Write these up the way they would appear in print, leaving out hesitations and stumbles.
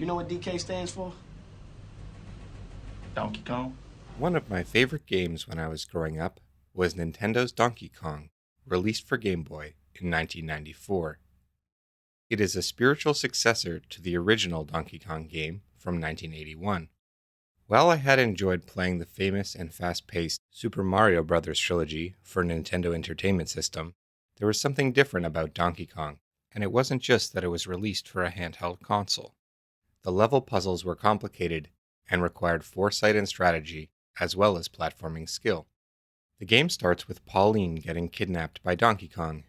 You know what DK stands for? Donkey Kong? One of my favorite games when I was growing up was Nintendo's Donkey Kong, released for Game Boy in 1994. It is a spiritual successor to the original Donkey Kong game from 1981. While I had enjoyed playing the famous and fast-paced Super Mario Bros. Trilogy for Nintendo Entertainment System, there was something different about Donkey Kong, and it wasn't just that it was released for a handheld console. The level puzzles were complicated and required foresight and strategy, as well as platforming skill. The game starts with Pauline getting kidnapped by Donkey Kong,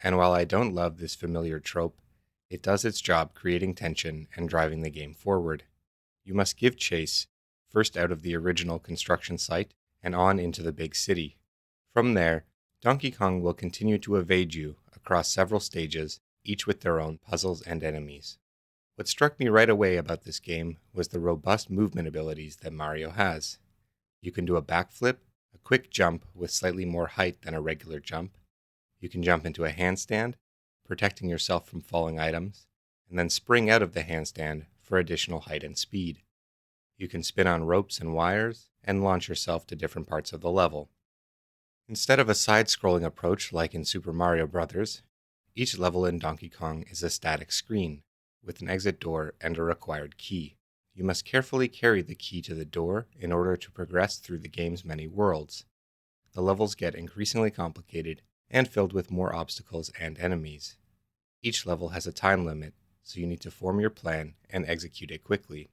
and while I don't love this familiar trope, it does its job creating tension and driving the game forward. You must give chase, first out of the original construction site and on into the big city. From there, Donkey Kong will continue to evade you across several stages, each with their own puzzles and enemies. What struck me right away about this game was the robust movement abilities that Mario has. You can do a backflip, a quick jump with slightly more height than a regular jump. You can jump into a handstand, protecting yourself from falling items, and then spring out of the handstand for additional height and speed. You can spin on ropes and wires and launch yourself to different parts of the level. Instead of a side-scrolling approach like in Super Mario Bros., each level in Donkey Kong is a static screen, with an exit door and a required key. You must carefully carry the key to the door in order to progress through the game's many worlds. The levels get increasingly complicated and filled with more obstacles and enemies. Each level has a time limit, so you need to form your plan and execute it quickly.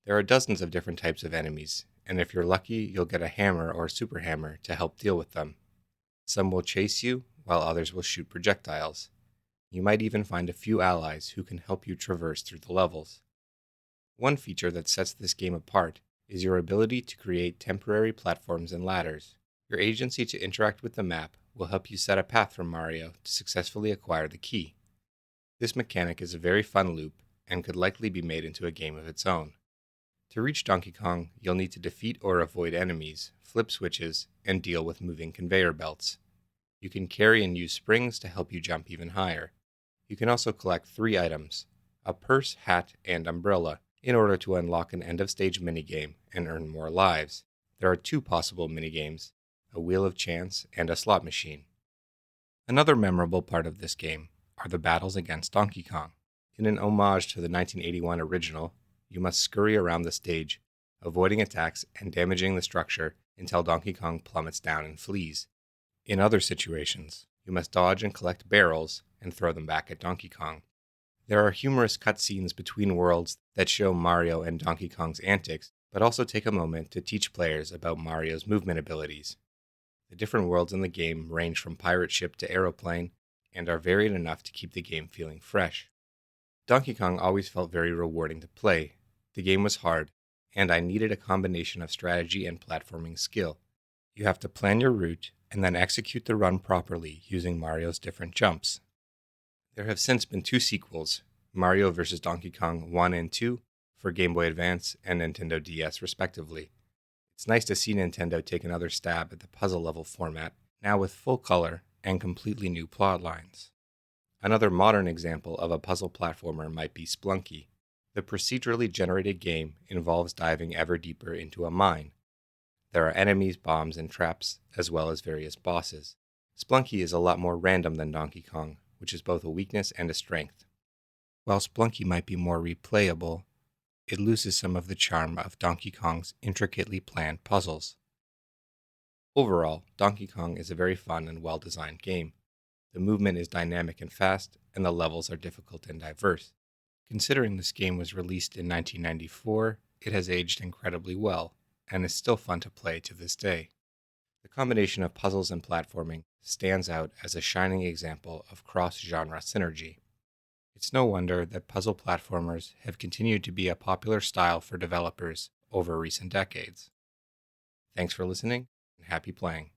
There are dozens of different types of enemies, and if you're lucky, you'll get a hammer or super hammer to help deal with them. Some will chase you, while others will shoot projectiles. You might even find a few allies who can help you traverse through the levels. One feature that sets this game apart is your ability to create temporary platforms and ladders. Your agency to interact with the map will help you set a path for Mario to successfully acquire the key. This mechanic is a very fun loop and could likely be made into a game of its own. To reach Donkey Kong, you'll need to defeat or avoid enemies, flip switches, and deal with moving conveyor belts. You can carry and use springs to help you jump even higher. You can also collect 3 items, a purse, hat, and umbrella, in order to unlock an end-of-stage minigame and earn more lives. There are 2 possible minigames, a wheel of chance and a slot machine. Another memorable part of this game are the battles against Donkey Kong. In an homage to the 1981 original, you must scurry around the stage, avoiding attacks and damaging the structure until Donkey Kong plummets down and flees. In other situations, you must dodge and collect barrels and throw them back at Donkey Kong. There are humorous cutscenes between worlds that show Mario and Donkey Kong's antics, but also take a moment to teach players about Mario's movement abilities. The different worlds in the game range from pirate ship to aeroplane, and are varied enough to keep the game feeling fresh. Donkey Kong always felt very rewarding to play. The game was hard, and I needed a combination of strategy and platforming skill. You have to plan your route, and then execute the run properly using Mario's different jumps. There have since been 2 sequels, Mario vs. Donkey Kong 1 and 2, for Game Boy Advance and Nintendo DS respectively. It's nice to see Nintendo take another stab at the puzzle level format, now with full color and completely new plot lines. Another modern example of a puzzle platformer might be Splunky. The procedurally generated game involves diving ever deeper into a mine. There are enemies, bombs, and traps, as well as various bosses. Splunky is a lot more random than Donkey Kong, which is both a weakness and a strength. While Splunky might be more replayable, it loses some of the charm of Donkey Kong's intricately planned puzzles. Overall, Donkey Kong is a very fun and well-designed game. The movement is dynamic and fast, and the levels are difficult and diverse. Considering this game was released in 1994, it has aged incredibly well, and is still fun to play to this day. The combination of puzzles and platforming stands out as a shining example of cross-genre synergy. It's no wonder that puzzle platformers have continued to be a popular style for developers over recent decades. Thanks for listening, and happy playing.